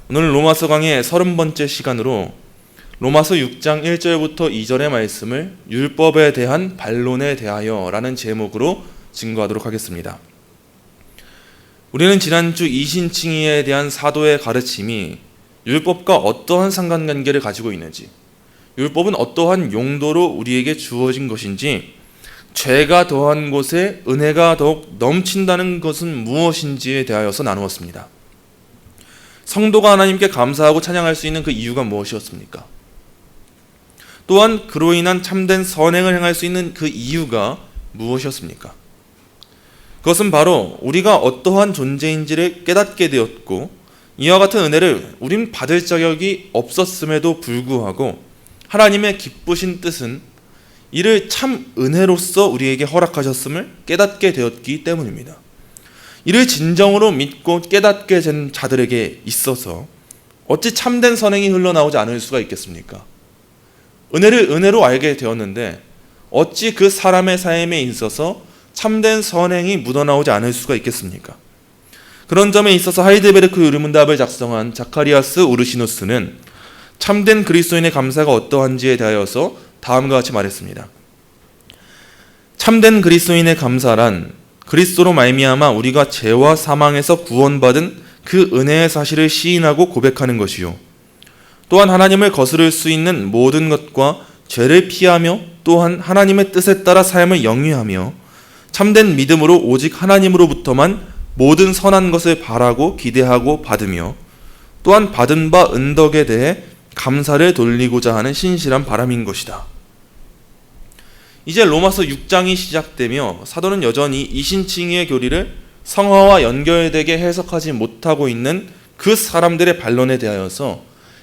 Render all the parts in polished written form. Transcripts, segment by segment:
오늘 로마서 강의 30번째 시간으로 로마서 6장 1절부터 2절의 말씀을 율법에 대한 반론에 대하여 라는 제목으로 증거하도록 하겠습니다. 우리는 지난주 이신칭의에 대한 사도의 가르침이 율법과 어떠한 상관관계를 가지고 있는지, 율법은 어떠한 용도로 우리에게 주어진 것인지, 죄가 더한 곳에 은혜가 더욱 넘친다는 것은 무엇인지에 대하여서 나누었습니다. 성도가 하나님께 감사하고 찬양할 수 있는 그 이유가 무엇이었습니까? 또한 그로 인한 참된 선행을 행할 수 있는 그 이유가 무엇이었습니까? 그것은 바로 우리가 어떠한 존재인지를 깨닫게 되었고, 이와 같은 은혜를 우린 받을 자격이 없었음에도 불구하고 하나님의 기쁘신 뜻은 이를 참 은혜로서 우리에게 허락하셨음을 깨닫게 되었기 때문입니다. 이를 진정으로 믿고 깨닫게 된 자들에게 있어서 어찌 참된 선행이 흘러나오지 않을 수가 있겠습니까? 은혜를 은혜로 알게 되었는데 어찌 그 사람의 삶에 있어서 참된 선행이 묻어나오지 않을 수가 있겠습니까? 그런 점에 있어서 하이델베르크 유리문답을 작성한 자카리아스 우르시누스는 참된 그리스도인의 감사가 어떠한지에 대하여서 다음과 같이 말했습니다. 참된 그리스도인의 감사란 그리스도로 말미암아 우리가 죄와 사망에서 구원받은 그 은혜의 사실을 시인하고 고백하는 것이요, 또한 하나님을 거스를 수 있는 모든 것과 죄를 피하며 또한 하나님의 뜻에 따라 삶을 영위하며 참된 믿음으로 오직 하나님으로부터만 모든 선한 것을 바라고 기대하고 받으며 또한 받은 바 은덕에 대해 감사를 돌리고자 하는 신실한 바람인 것이다. 이제 로마서 6장이 시작되며 사도는 여전히 이신칭의의 교리를 성화와 연결되게 해석하지 못하고 있는 그 사람들의 반론에 대하여서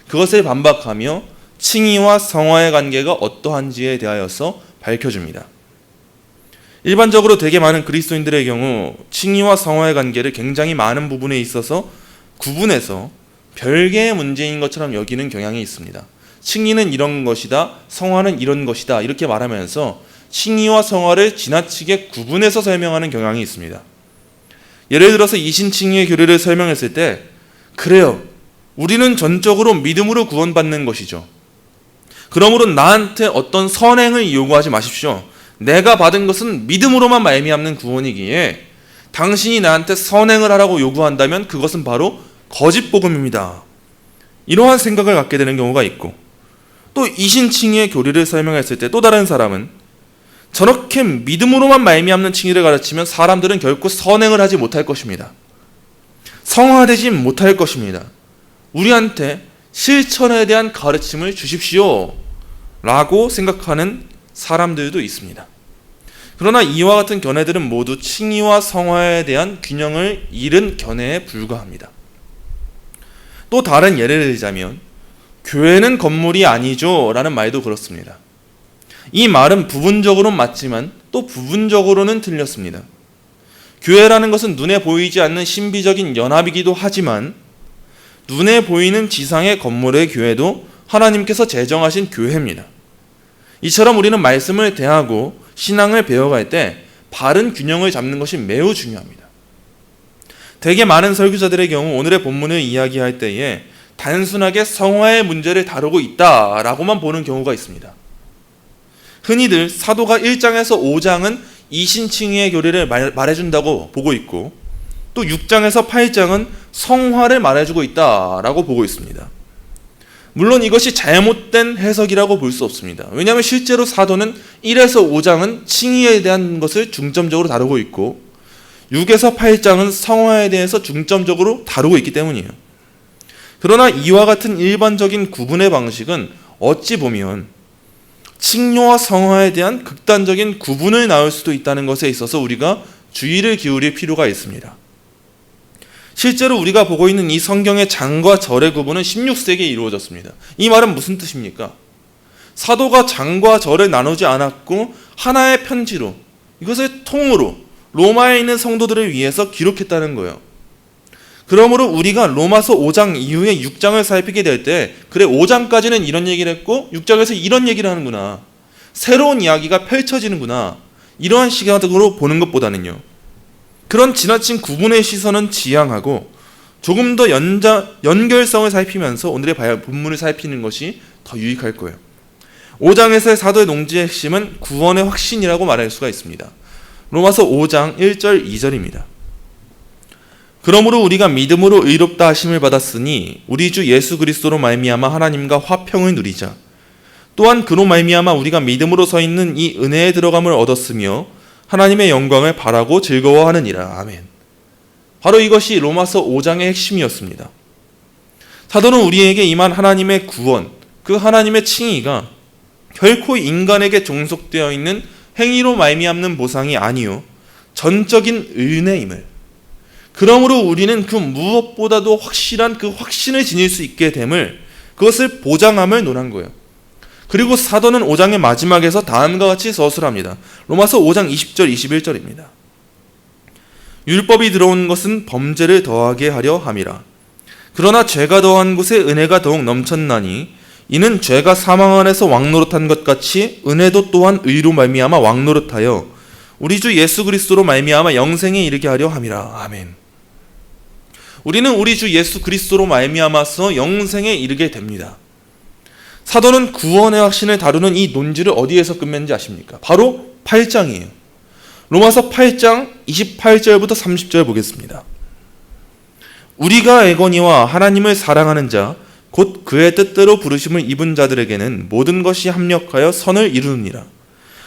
그것을 반박하며 칭의와 성화의 관계가 어떠한지에 대하여서 밝혀줍니다. 일반적으로 되게 많은 그리스도인들의 경우 칭의와 성화의 관계를 굉장히 많은 부분에 있어서 구분해서 별개의 문제인 것처럼 여기는 경향이 있습니다. 칭의는 이런 것이다, 성화는 이런 것이다 이렇게 말하면서 칭의와 성화를 지나치게 구분해서 설명하는 경향이 있습니다. 예를 들어서 이신칭의의 교리를 설명했을 때, 그래요, 우리는 전적으로 믿음으로 구원받는 것이죠. 그러므로 나한테 어떤 선행을 요구하지 마십시오. 내가 받은 것은 믿음으로만 말미암는 구원이기에 당신이 나한테 선행을 하라고 요구한다면 그것은 바로 거짓 복음입니다. 이러한 생각을 갖게 되는 경우가 있고, 또 이신칭의의 교리를 설명했을 때 또 다른 사람은 저렇게 믿음으로만 말미암는 칭의를 가르치면 사람들은 결코 선행을 하지 못할 것입니다. 성화되지 못할 것입니다. 우리한테 실천에 대한 가르침을 주십시오 라고 생각하는 사람들도 있습니다. 그러나 이와 같은 견해들은 모두 칭의와 성화에 대한 균형을 잃은 견해에 불과합니다. 또 다른 예를 들자면 교회는 건물이 아니죠 라는 말도 그렇습니다. 이 말은 부분적으로는 맞지만 또 부분적으로는 틀렸습니다. 교회라는 것은 눈에 보이지 않는 신비적인 연합이기도 하지만 눈에 보이는 지상의 건물의 교회도 하나님께서 제정하신 교회입니다. 이처럼 우리는 말씀을 대하고 신앙을 배워갈 때 바른 균형을 잡는 것이 매우 중요합니다. 되게 많은 설교자들의 경우 오늘의 본문을 이야기할 때에 단순하게 성화의 문제를 다루고 있다라고만 보는 경우가 있습니다. 흔히들 사도가 1장에서 5장은 이신칭의의 교리를 말해준다고 보고 있고, 또 6장에서 8장은 성화를 말해주고 있다라고 보고 있습니다. 물론 이것이 잘못된 해석이라고 볼 수 없습니다. 왜냐하면 실제로 사도는 1에서 5장은 칭의에 대한 것을 중점적으로 다루고 있고 6에서 8장은 성화에 대해서 중점적으로 다루고 있기 때문이에요. 그러나 이와 같은 일반적인 구분의 방식은 어찌 보면 칭의와 성화에 대한 극단적인 구분을 낳을 수도 있다는 것에 있어서 우리가 주의를 기울일 필요가 있습니다. 실제로 우리가 보고 있는 이 성경의 장과 절의 구분은 16세기에 이루어졌습니다. 이 말은 무슨 뜻입니까? 사도가 장과 절을 나누지 않았고 하나의 편지로, 이것을 통으로 로마에 있는 성도들을 위해서 기록했다는 거예요. 그러므로 우리가 로마서 5장 이후에 6장을 살피게 될 때, 그래 5장까지는 이런 얘기를 했고 6장에서 이런 얘기를 하는구나, 새로운 이야기가 펼쳐지는구나, 이러한 시각으로 보는 것보다는요, 그런 지나친 구분의 시선은 지양하고 조금 더 연결성을 살피면서 오늘의 본문을 살피는 것이 더 유익할 거예요. 5장에서의 사도의 농지의 핵심은 구원의 확신이라고 말할 수가 있습니다. 로마서 5장 1절 2절입니다. 그러므로 우리가 믿음으로 의롭다 하심을 받았으니 우리 주 예수 그리스도로 말미암아 하나님과 화평을 누리자. 또한 그로 말미암아 우리가 믿음으로 서 있는 이 은혜에 들어감을 얻었으며 하나님의 영광을 바라고 즐거워하느니라. 아멘. 바로 이것이 로마서 5장의 핵심이었습니다. 사도는 우리에게 임한 하나님의 구원, 그 하나님의 칭의가 결코 인간에게 종속되어 있는 행위로 말미암는 보상이 아니요 전적인 은혜임을, 그러므로 우리는 그 무엇보다도 확실한 그 확신을 지닐 수 있게 됨을, 그것을 보장함을 논한 거예요. 그리고 사도는 5장의 마지막에서 다음과 같이 서술합니다. 로마서 5장 20절 21절입니다. 율법이 들어온 것은 범죄를 더하게 하려 함이라. 그러나 죄가 더한 곳에 은혜가 더욱 넘쳤나니 이는 죄가 사망 안에서 왕노릇한 것 같이 은혜도 또한 의로 말미암아 왕노릇하여 우리 주 예수 그리스도로 말미암아 영생에 이르게 하려 함이라. 아멘. 우리는 우리 주 예수 그리스도로 말미암아서 영생에 이르게 됩니다. 사도는 구원의 확신을 다루는 이 논지를 어디에서 끝맺는지 아십니까? 바로 8장이에요. 로마서 8장 28절부터 30절 보겠습니다. 우리가 애거니와 하나님을 사랑하는 자 곧 그의 뜻대로 부르심을 입은 자들에게는 모든 것이 합력하여 선을 이루느니라.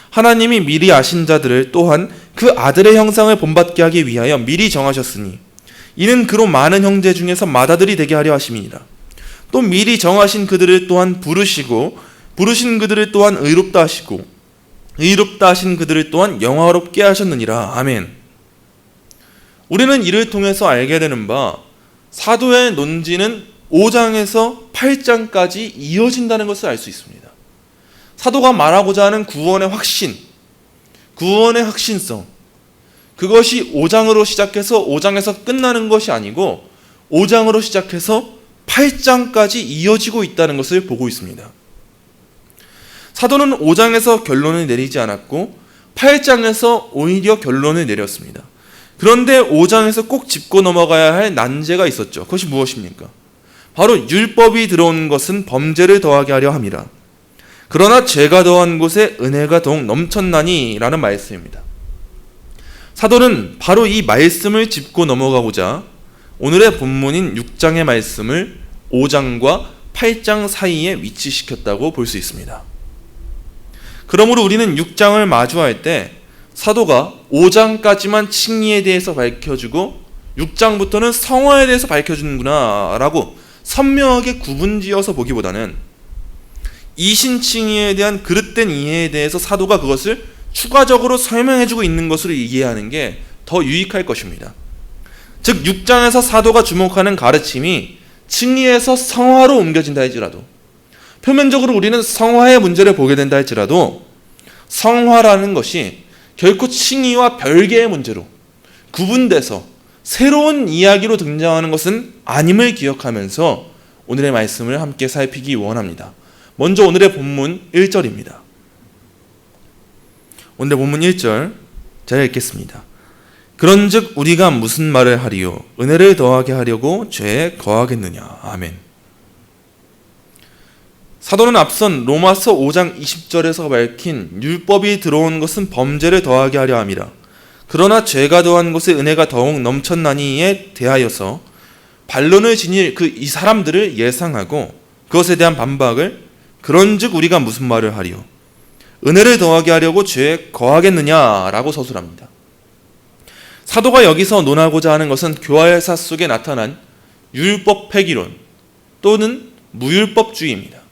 하나님이 미리 아신 자들을 또한 그 아들의 형상을 본받게 하기 위하여 미리 정하셨으니 이는 그로 많은 형제 중에서 맏아들이 되게 하려 하심이니라. 또 미리 정하신 그들을 또한 부르시고 부르신 그들을 또한 의롭다 하시고 의롭다 하신 그들을 또한 영화롭게 하셨느니라. 아멘. 우리는 이를 통해서 알게 되는 바, 사도의 논지는 5장에서 8장까지 이어진다는 것을 알 수 있습니다. 사도가 말하고자 하는 구원의 확신, 구원의 확신성, 그것이 5장으로 시작해서 5장에서 끝나는 것이 아니고 5장으로 시작해서 8장까지 이어지고 있다는 것을 보고 있습니다. 사도는 5장에서 결론을 내리지 않았고 8장에서 오히려 결론을 내렸습니다. 그런데 5장에서 꼭 짚고 넘어가야 할 난제가 있었죠. 그것이 무엇입니까? 바로 율법이 들어온 것은 범죄를 더하게 하려 함이라. 그러나 죄가 더한 곳에 은혜가 더욱 넘쳤나니 라는 말씀입니다. 사도는 바로 이 말씀을 짚고 넘어가고자 오늘의 본문인 6장의 말씀을 5장과 8장 사이에 위치시켰다고 볼 수 있습니다. 그러므로 우리는 6장을 마주할 때 사도가 5장까지만 칭의에 대해서 밝혀주고 6장부터는 성화에 대해서 밝혀주는구나 라고 선명하게 구분지어서 보기보다는 이신칭의에 대한 그릇된 이해에 대해서 사도가 그것을 추가적으로 설명해주고 있는 것으로 이해하는 게 더 유익할 것입니다. 즉 6장에서 사도가 주목하는 가르침이 칭의에서 성화로 옮겨진다 할지라도, 표면적으로 우리는 성화의 문제를 보게 된다 할지라도 성화라는 것이 결코 칭의와 별개의 문제로 구분돼서 새로운 이야기로 등장하는 것은 아님을 기억하면서 오늘의 말씀을 함께 살피기 원합니다. 먼저 오늘의 본문 1절입니다. 오늘의 본문 1절 제가 읽겠습니다. 그런즉 우리가 무슨 말을 하리요? 은혜를 더하게 하려고 죄에 거하겠느냐? 아멘. 사도는 앞선 로마서 5장 20절에서 밝힌 율법이 들어온 것은 범죄를 더하게 하려 함이라. 그러나 죄가 더한 곳에 은혜가 더욱 넘쳤나니에 대하여서 반론을 지닐 이 사람들을 예상하고 그것에 대한 반박을 그런즉 우리가 무슨 말을 하리요? 은혜를 더하게 하려고 죄에 거하겠느냐라고 서술합니다. 사도가 여기서 논하고자 하는 것은 교활사 속에 나타난 율법 폐기론 또는 무율법주의입니다.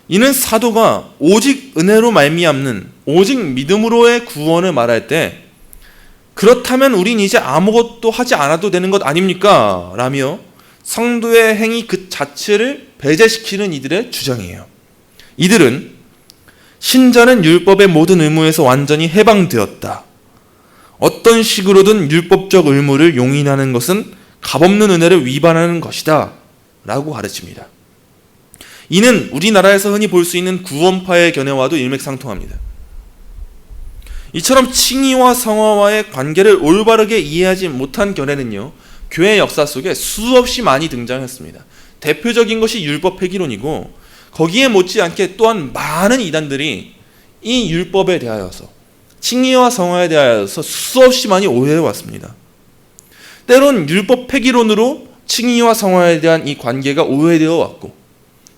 이는 사도가 오직 은혜로 말미암는 오직 믿음으로의 구원을 말할 때 그렇다면 우린 이제 아무것도 하지 않아도 되는 것 아닙니까? 라며 성도의 행위 그 자체를 배제시키는 이들의 주장이에요. 이들은 신자는 율법의 모든 의무에서 완전히 해방되었다. 어떤 식으로든 율법적 의무를 용인하는 것은 값없는 은혜를 위반하는 것이다 라고 가르칩니다. 이는 우리나라에서 흔히 볼 수 있는 구원파의 견해와도 일맥상통합니다. 이처럼 칭의와 성화와의 관계를 올바르게 이해하지 못한 견해는요, 교회 역사 속에 수없이 많이 등장했습니다. 대표적인 것이 율법 폐기론이고 거기에 못지않게 또한 많은 이단들이 이 율법에 대하여서 칭의와 성화에 대하여서 수없이 많이 오해해 왔습니다. 때론 율법 폐기론으로 칭의와 성화에 대한 이 관계가 오해되어 왔고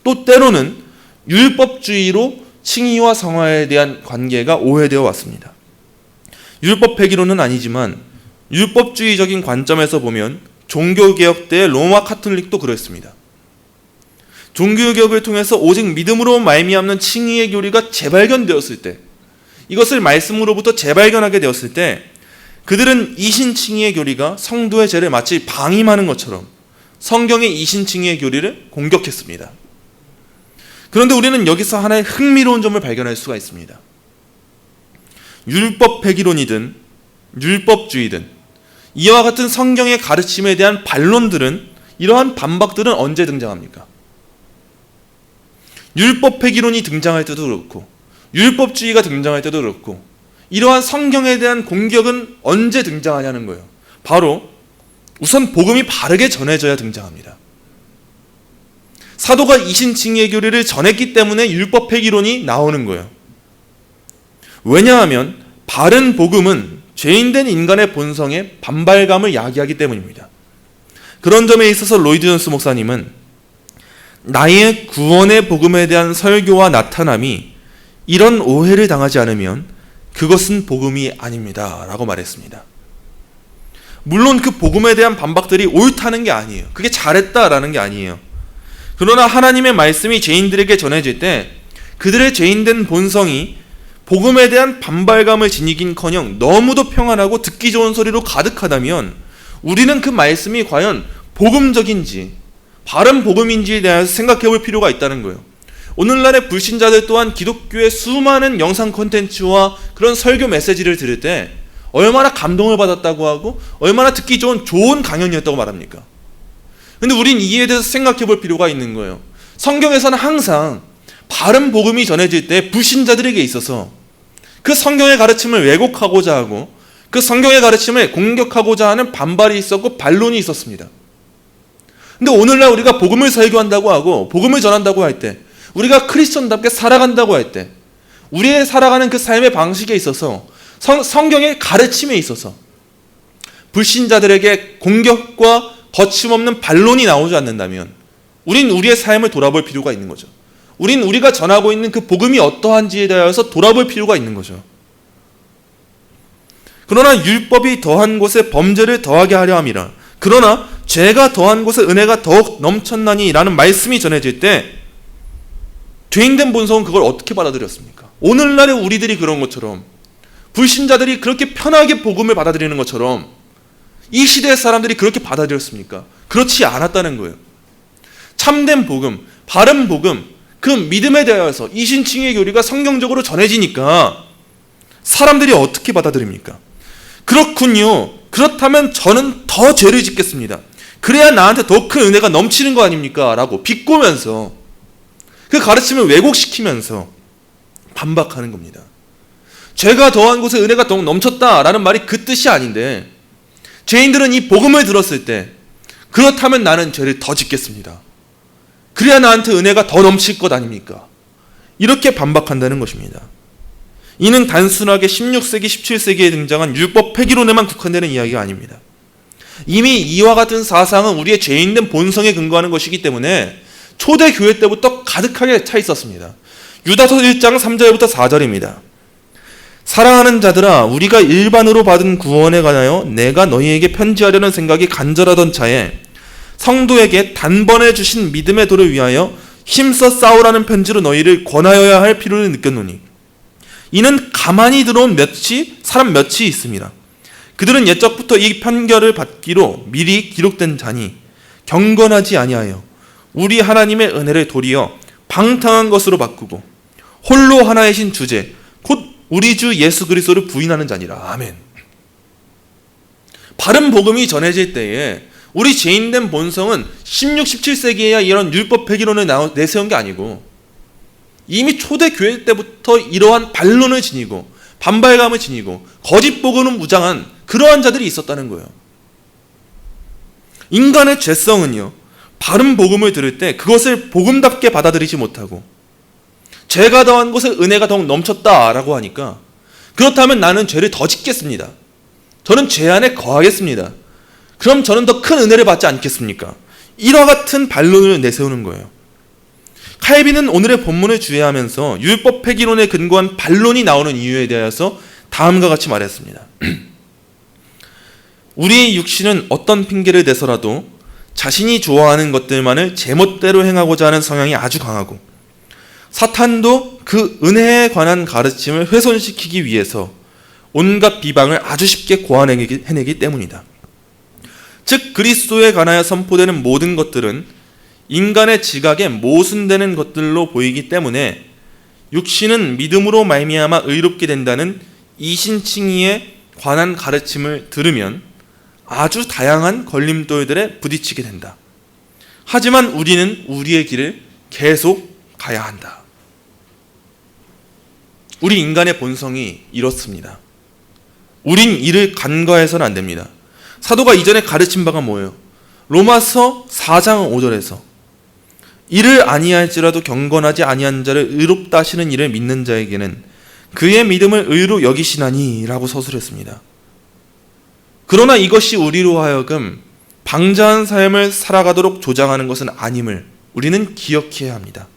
또 때로는 율법주의로 칭의와 성화에 대한 관계가 오해되어 왔습니다. 율법 폐기론은 아니지만 율법주의적인 관점에서 보면 종교개혁 때의 로마 카톨릭도 그랬습니다. 종교개혁을 통해서 오직 믿음으로 말미암는 칭의의 교리가 재발견되었을 때, 이것을 말씀으로부터 재발견하게 되었을 때 그들은 이신칭의의 교리가 성도의 죄를 마치 방임하는 것처럼 성경의 이신칭의의 교리를 공격했습니다. 그런데 우리는 여기서 하나의 흥미로운 점을 발견할 수가 있습니다. 율법 폐기론이든 율법주의든 이와 같은 성경의 가르침에 대한 반론들은, 이러한 반박들은 언제 등장합니까? 율법 폐기론이 등장할 때도 그렇고 율법주의가 등장할 때도 그렇고 이러한 성경에 대한 공격은 언제 등장하냐는 거예요. 바로 우선 복음이 바르게 전해져야 등장합니다. 사도가 이신칭의의 교리를 전했기 때문에 율법 폐기론이 나오는 거예요. 왜냐하면 바른 복음은 죄인된 인간의 본성에 반발감을 야기하기 때문입니다. 그런 점에 있어서 로이드 존스 목사님은 나의 구원의 복음에 대한 설교와 나타남이 이런 오해를 당하지 않으면 그것은 복음이 아닙니다 라고 말했습니다. 물론 그 복음에 대한 반박들이 옳다는 게 아니에요. 그게 잘했다라는 게 아니에요. 그러나 하나님의 말씀이 죄인들에게 전해질 때 그들의 죄인된 본성이 복음에 대한 반발감을 지니긴커녕 너무도 평안하고 듣기 좋은 소리로 가득하다면 우리는 그 말씀이 과연 복음적인지 바른 복음인지에 대해서 생각해 볼 필요가 있다는 거예요. 오늘날의 불신자들 또한 기독교의 수많은 영상 콘텐츠와 그런 설교 메시지를 들을 때 얼마나 감동을 받았다고 하고 얼마나 듣기 좋은 강연이었다고 말합니까? 근데 우린 이에 대해서 생각해 볼 필요가 있는 거예요. 성경에서는 항상 바른 복음이 전해질 때 불신자들에게 있어서 그 성경의 가르침을 왜곡하고자 하고 그 성경의 가르침을 공격하고자 하는 반발이 있었고 반론이 있었습니다. 근데 오늘날 우리가 복음을 설교한다고 하고 복음을 전한다고 할 때 우리가 크리스천답게 살아간다고 할 때 우리의 살아가는 그 삶의 방식에 있어서 성경의 가르침에 있어서 불신자들에게 공격과 거침없는 반론이 나오지 않는다면 우린 우리의 삶을 돌아볼 필요가 있는 거죠. 우린 우리가 전하고 있는 그 복음이 어떠한지에 대해서 돌아볼 필요가 있는 거죠. 그러나 율법이 더한 곳에 범죄를 더하게 하려 함이라. 그러나 죄가 더한 곳에 은혜가 더욱 넘쳤나니 라는 말씀이 전해질 때 죄인된 본성은 그걸 어떻게 받아들였습니까? 오늘날의 우리들이 그런 것처럼 불신자들이 그렇게 편하게 복음을 받아들이는 것처럼 이 시대의 사람들이 그렇게 받아들였습니까? 그렇지 않았다는 거예요. 참된 복음, 바른 복음, 그 믿음에 대하여서 이신칭의 교리가 성경적으로 전해지니까 사람들이 어떻게 받아들입니까? 그렇군요. 그렇다면 저는 더 죄를 짓겠습니다. 그래야 나한테 더 큰 은혜가 넘치는 거 아닙니까? 라고 비꼬면서 그 가르침을 왜곡시키면서 반박하는 겁니다. 죄가 더한 곳에 은혜가 더 넘쳤다라는 말이 그 뜻이 아닌데 죄인들은 이 복음을 들었을 때 그렇다면 나는 죄를 더 짓겠습니다. 그래야 나한테 은혜가 더 넘칠 것 아닙니까? 이렇게 반박한다는 것입니다. 이는 단순하게 16세기, 17세기에 등장한 율법 폐기론에만 국한되는 이야기가 아닙니다. 이미 이와 같은 사상은 우리의 죄인된 본성에 근거하는 것이기 때문에 초대 교회 때부터 가득하게 차 있었습니다. 유다서 1장 3절부터 4절입니다. 사랑하는 자들아, 우리가 일반으로 받은 구원에 관하여 내가 너희에게 편지하려는 생각이 간절하던 차에 성도에게 단번에 주신 믿음의 도를 위하여 힘써 싸우라는 편지로 너희를 권하여야 할 필요를 느꼈노니 이는 가만히 들어온 사람 몇이 있습니다. 그들은 옛적부터 이 편결을 받기로 미리 기록된 자니 경건하지 아니하여 우리 하나님의 은혜를 도리어 방탕한 것으로 바꾸고 홀로 하나이신 주제 곧 우리 주 예수 그리스도를 부인하는 자니라. 아멘. 바른 복음이 전해질 때에 우리 죄인된 본성은 16, 17세기에야 이런 율법 폐기론을 내세운 게 아니고 이미 초대 교회 때부터 이러한 반론을 지니고 반발감을 지니고 거짓 복음을 무장한 그러한 자들이 있었다는 거예요. 인간의 죄성은요, 바른 복음을 들을 때 그것을 복음답게 받아들이지 못하고 죄가 더한 곳에 은혜가 더욱 넘쳤다라고 하니까, 그렇다면 나는 죄를 더 짓겠습니다. 저는 죄 안에 거하겠습니다. 그럼 저는 더 큰 은혜를 받지 않겠습니까? 이와 같은 반론을 내세우는 거예요. 칼빈은 오늘의 본문을 주의하면서 율법 폐기론에 근거한 반론이 나오는 이유에 대해서 다음과 같이 말했습니다. 우리의 육신은 어떤 핑계를 대서라도 자신이 좋아하는 것들만을 제멋대로 행하고자 하는 성향이 아주 강하고, 사탄도 그 은혜에 관한 가르침을 훼손시키기 위해서 온갖 비방을 아주 쉽게 고안해내기 때문이다. 즉 그리스도에 관하여 선포되는 모든 것들은 인간의 지각에 모순되는 것들로 보이기 때문에 육신은 믿음으로 말미암아 의롭게 된다는 이신칭의에 관한 가르침을 들으면 아주 다양한 걸림돌들에 부딪히게 된다. 하지만 우리는 우리의 길을 계속 가야 한다. 우리 인간의 본성이 이렇습니다. 우린 이를 간과해서는 안 됩니다. 사도가 이전에 가르친 바가 뭐예요? 로마서 4장 5절에서 이를 아니할지라도 경건하지 아니한 자를 의롭다 하시는 이를 믿는 자에게는 그의 믿음을 의로 여기시나니 라고 서술했습니다. 그러나 이것이 우리로 하여금 방자한 삶을 살아가도록 조장하는 것은 아님을 우리는 기억해야 합니다.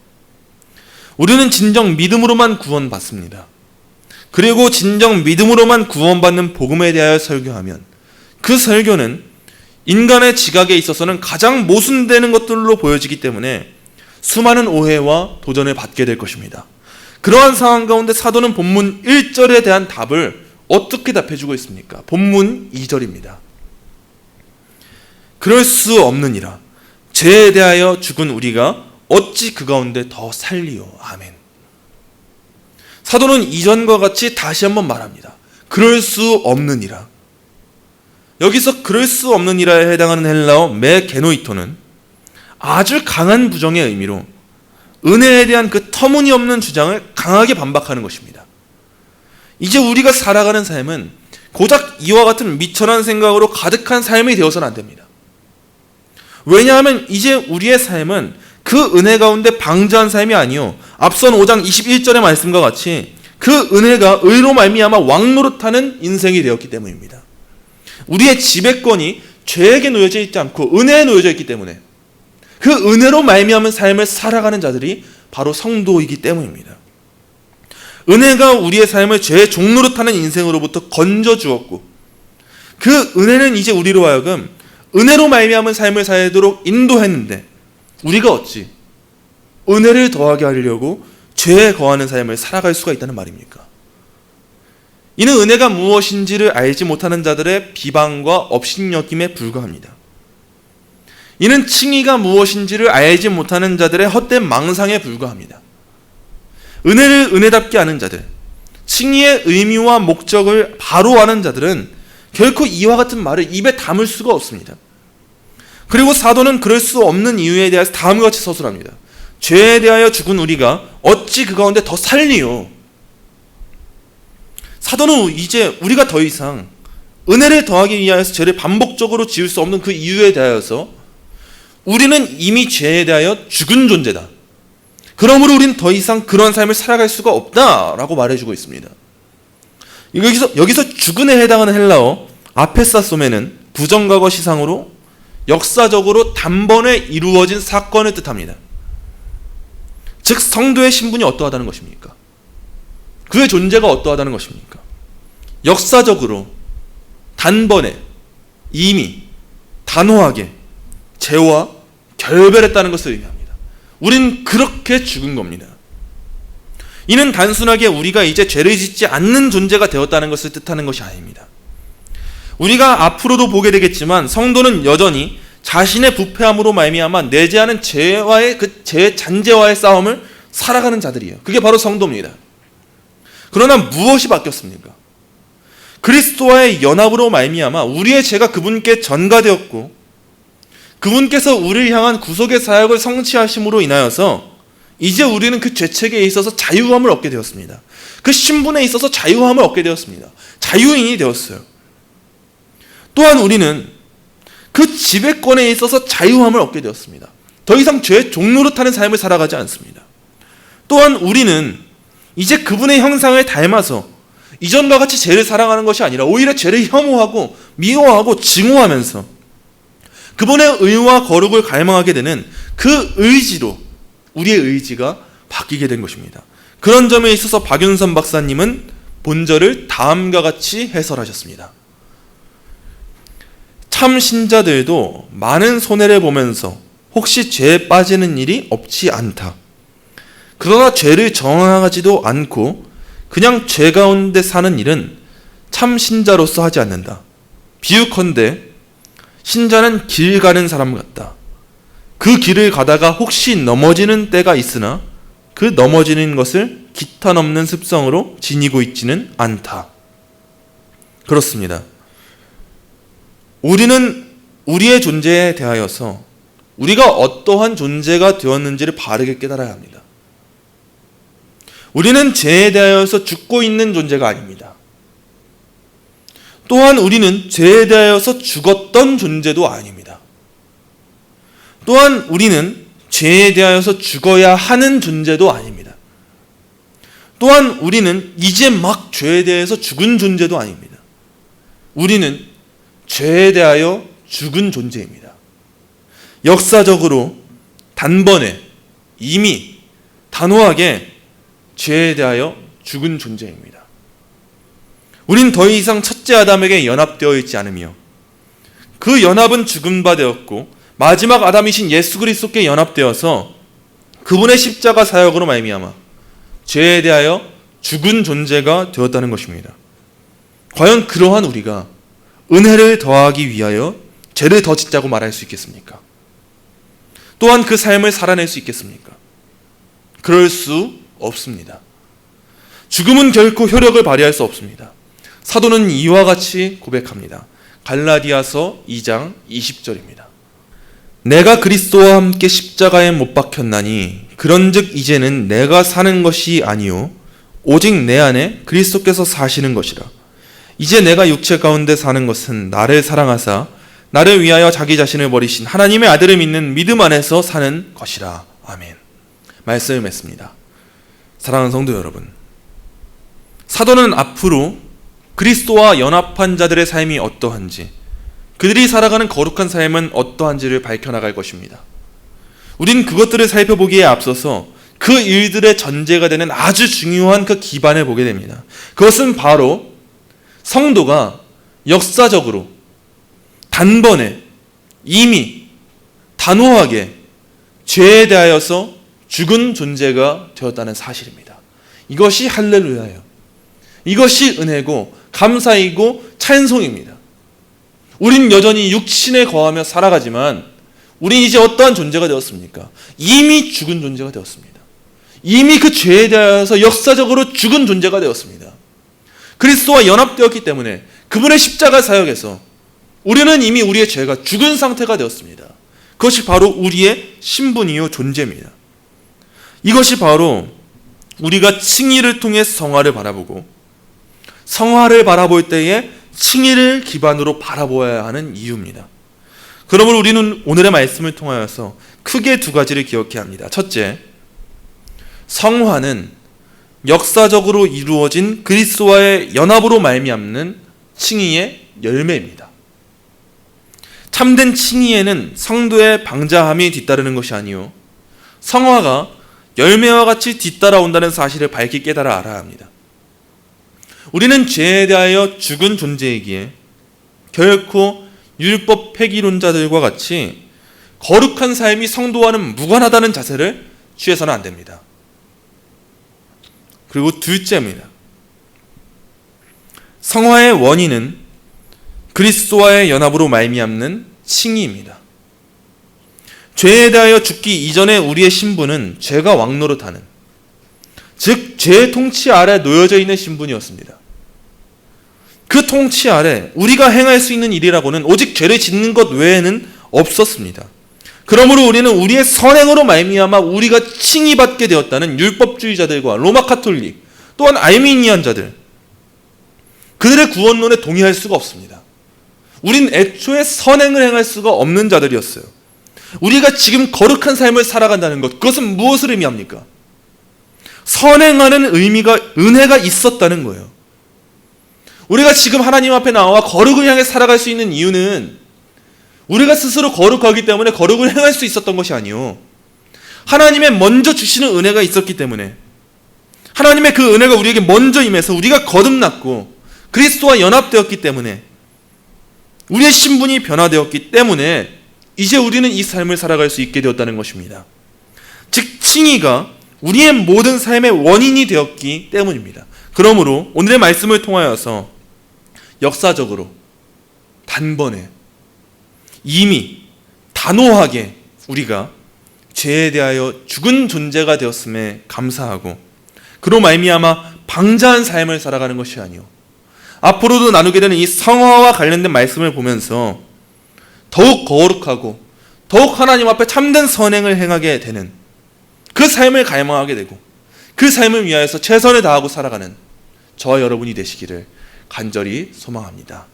우리는 진정 믿음으로만 구원받습니다. 그리고 진정 믿음으로만 구원받는 복음에 대하여 설교하면 그 설교는 인간의 지각에 있어서는 가장 모순되는 것들로 보여지기 때문에 수많은 오해와 도전을 받게 될 것입니다. 그러한 상황 가운데 사도는 본문 1절에 대한 답을 어떻게 답해주고 있습니까? 본문 2절입니다. 그럴 수 없느니라. 죄에 대하여 죽은 우리가 어찌 그 가운데 더 살리요. 아멘. 사도는 이전과 같이 다시 한번 말합니다. 그럴 수 없느니라. 여기서 그럴 수 없느니라에 해당하는 헬라어 메게노이토는 아주 강한 부정의 의미로 은혜에 대한 그 터무니없는 주장을 강하게 반박하는 것입니다. 이제 우리가 살아가는 삶은 고작 이와 같은 미천한 생각으로 가득한 삶이 되어서는 안 됩니다. 왜냐하면 이제 우리의 삶은 그 은혜 가운데 방자한 삶이 아니요, 앞선 5장 21절의 말씀과 같이 그 은혜가 의로 말미암아 왕노릇하는 인생이 되었기 때문입니다. 우리의 지배권이 죄에게 놓여져 있지 않고 은혜에 놓여져 있기 때문에 그 은혜로 말미암은 삶을 살아가는 자들이 바로 성도이기 때문입니다. 은혜가 우리의 삶을 죄의 종노릇하는 인생으로부터 건져주었고, 그 은혜는 이제 우리로 하여금 은혜로 말미암은 삶을 살도록 인도했는데, 우리가 어찌 은혜를 더하게 하려고 죄에 거하는 삶을 살아갈 수가 있다는 말입니까? 이는 은혜가 무엇인지를 알지 못하는 자들의 비방과 업신여김에 불과합니다. 이는 칭의가 무엇인지를 알지 못하는 자들의 헛된 망상에 불과합니다. 은혜를 은혜답게 아는 자들, 칭의의 의미와 목적을 바로 아는 자들은 결코 이와 같은 말을 입에 담을 수가 없습니다. 그리고 사도는 그럴 수 없는 이유에 대해서 다음과 같이 서술합니다. 죄에 대하여 죽은 우리가 어찌 그 가운데 더 살리요. 사도는 이제 우리가 더 이상 은혜를 더하기 위하여서 죄를 반복적으로 지을 수 없는 그 이유에 대하여서 우리는 이미 죄에 대하여 죽은 존재다. 그러므로 우리는 더 이상 그런 삶을 살아갈 수가 없다라고 말해주고 있습니다. 여기서 죽은에 해당하는 헬라어 아페사소메는 부정과거 시상으로 역사적으로 단번에 이루어진 사건을 뜻합니다. 즉 성도의 신분이 어떠하다는 것입니까? 그의 존재가 어떠하다는 것입니까? 역사적으로 단번에 이미 단호하게 죄와 결별했다는 것을 의미합니다. 우린 그렇게 죽은 겁니다. 이는 단순하게 우리가 이제 죄를 짓지 않는 존재가 되었다는 것을 뜻하는 것이 아닙니다. 우리가 앞으로도 보게 되겠지만 성도는 여전히 자신의 부패함으로 말미암아 내재하는 죄와의 그 죄의 잔재와의 싸움을 살아가는 자들이에요. 그게 바로 성도입니다. 그러나 무엇이 바뀌었습니까? 그리스도와의 연합으로 말미암아 우리의 죄가 그분께 전가되었고, 그분께서 우리를 향한 구속의 사역을 성취하심으로 인하여서 이제 우리는 그 죄책에 있어서 자유함을 얻게 되었습니다. 그 신분에 있어서 자유함을 얻게 되었습니다. 자유인이 되었어요. 또한 우리는 그 지배권에 있어서 자유함을 얻게 되었습니다. 더 이상 죄의 종노릇하는 삶을 살아가지 않습니다. 또한 우리는 이제 그분의 형상을 닮아서 이전과 같이 죄를 사랑하는 것이 아니라 오히려 죄를 혐오하고 미워하고 증오하면서 그분의 의와 거룩을 갈망하게 되는 그 의지로 우리의 의지가 바뀌게 된 것입니다. 그런 점에 있어서 박윤선 박사님은 본절을 다음과 같이 해설하셨습니다. 참 신자들도 많은 손해를 보면서 혹시 죄에 빠지는 일이 없지 않다. 그러나 죄를 정하지도 않고 그냥 죄 가운데 사는 일은 참 신자로서 하지 않는다. 비유컨대 신자는 길 가는 사람 같다. 그 길을 가다가 혹시 넘어지는 때가 있으나 그 넘어지는 것을 기타 넘는 습성으로 지니고 있지는 않다. 그렇습니다. 우리는 우리의 존재에 대하여서 우리가 어떠한 존재가 되었는지를 바르게 깨달아야 합니다. 우리는 죄에 대하여서 죽고 있는 존재가 아닙니다. 또한 우리는 죄에 대하여서 죽었던 존재도 아닙니다. 또한 우리는 죄에 대하여서 죽어야 하는 존재도 아닙니다. 또한 우리는 이제 막 죄에 대해서 죽은 존재도 아닙니다. 우리는 죄에 대하여 죽은 존재입니다. 역사적으로 단번에 이미 단호하게 죄에 대하여 죽은 존재입니다. 우린 더 이상 첫째 아담에게 연합되어 있지 않으며 그 연합은 죽은 바 되었고 마지막 아담이신 예수 그리스도께 연합되어서 그분의 십자가 사역으로 말미암아 죄에 대하여 죽은 존재가 되었다는 것입니다. 과연 그러한 우리가 은혜를 더하기 위하여 죄를 더 짓자고 말할 수 있겠습니까? 또한 그 삶을 살아낼 수 있겠습니까? 그럴 수 없습니다. 죽음은 결코 효력을 발휘할 수 없습니다. 사도는 이와 같이 고백합니다. 갈라디아서 2장 20절입니다. 내가 그리스도와 함께 십자가에 못 박혔나니 그런즉 이제는 내가 사는 것이 아니요 오직 내 안에 그리스도께서 사시는 것이라. 이제 내가 육체 가운데 사는 것은 나를 사랑하사 나를 위하여 자기 자신을 버리신 하나님의 아들을 믿는 믿음 안에서 사는 것이라. 아멘. 말씀을 맺습니다. 사랑하는 성도 여러분, 사도는 앞으로 그리스도와 연합한 자들의 삶이 어떠한지, 그들이 살아가는 거룩한 삶은 어떠한지를 밝혀나갈 것입니다. 우린 그것들을 살펴보기에 앞서서 그 일들의 전제가 되는 아주 중요한 그 기반을 보게 됩니다. 그것은 바로 성도가 역사적으로 단번에 이미 단호하게 죄에 대하여서 죽은 존재가 되었다는 사실입니다. 이것이 할렐루야예요. 이것이 은혜고 감사이고 찬송입니다. 우린 여전히 육신에 거하며 살아가지만 우린 이제 어떠한 존재가 되었습니까? 이미 죽은 존재가 되었습니다. 이미 그 죄에 대해서 역사적으로 죽은 존재가 되었습니다. 그리스도와 연합되었기 때문에 그분의 십자가 사역에서 우리는 이미 우리의 죄가 죽은 상태가 되었습니다. 그것이 바로 우리의 신분이요 존재입니다. 이것이 바로 우리가 칭의를 통해 성화를 바라보고 성화를 바라볼 때에 칭의를 기반으로 바라보아야 하는 이유입니다. 그러므로 우리는 오늘의 말씀을 통하여서 크게 두 가지를 기억해야 합니다. 첫째, 성화는 역사적으로 이루어진 그리스도와의 연합으로 말미암는 칭의의 열매입니다. 참된 칭의에는 성도의 방자함이 뒤따르는 것이 아니요 성화가 열매와 같이 뒤따라온다는 사실을 밝히 깨달아 알아야 합니다. 우리는 죄에 대하여 죽은 존재이기에 결코 율법 폐기론자들과 같이 거룩한 삶이 성도와는 무관하다는 자세를 취해서는 안 됩니다. 그리고 둘째입니다. 성화의 원인은 그리스도와의 연합으로 말미암는 칭의입니다. 죄에 대하여 죽기 이전에 우리의 신분은 죄가 왕노릇하는, 즉 죄의 통치 아래 놓여져 있는 신분이었습니다. 그 통치 아래 우리가 행할 수 있는 일이라고는 오직 죄를 짓는 것 외에는 없었습니다. 그러므로 우리는 우리의 선행으로 말미암아 우리가 칭의받게 되었다는 율법주의자들과 로마 카톨릭 또한 알미니안자들, 그들의 구원론에 동의할 수가 없습니다. 우린 애초에 선행을 행할 수가 없는 자들이었어요. 우리가 지금 거룩한 삶을 살아간다는 것, 그것은 무엇을 의미합니까? 선행하는 의미가, 은혜가 있었다는 거예요. 우리가 지금 하나님 앞에 나와 거룩을 향해 살아갈 수 있는 이유는 우리가 스스로 거룩하기 때문에 거룩을 행할 수 있었던 것이 아니요, 하나님의 먼저 주시는 은혜가 있었기 때문에, 하나님의 그 은혜가 우리에게 먼저 임해서 우리가 거듭났고 그리스도와 연합되었기 때문에, 우리의 신분이 변화되었기 때문에 이제 우리는 이 삶을 살아갈 수 있게 되었다는 것입니다. 즉 칭의가 우리의 모든 삶의 원인이 되었기 때문입니다. 그러므로 오늘의 말씀을 통하여서 역사적으로 단번에 이미 단호하게 우리가 죄에 대하여 죽은 존재가 되었음에 감사하고, 그로 말미암아 방자한 삶을 살아가는 것이 아니요, 앞으로도 나누게 되는 이 성화와 관련된 말씀을 보면서 더욱 거룩하고 더욱 하나님 앞에 참된 선행을 행하게 되는 그 삶을 갈망하게 되고, 그 삶을 위하여서 최선을 다하고 살아가는 저와 여러분이 되시기를 간절히 소망합니다.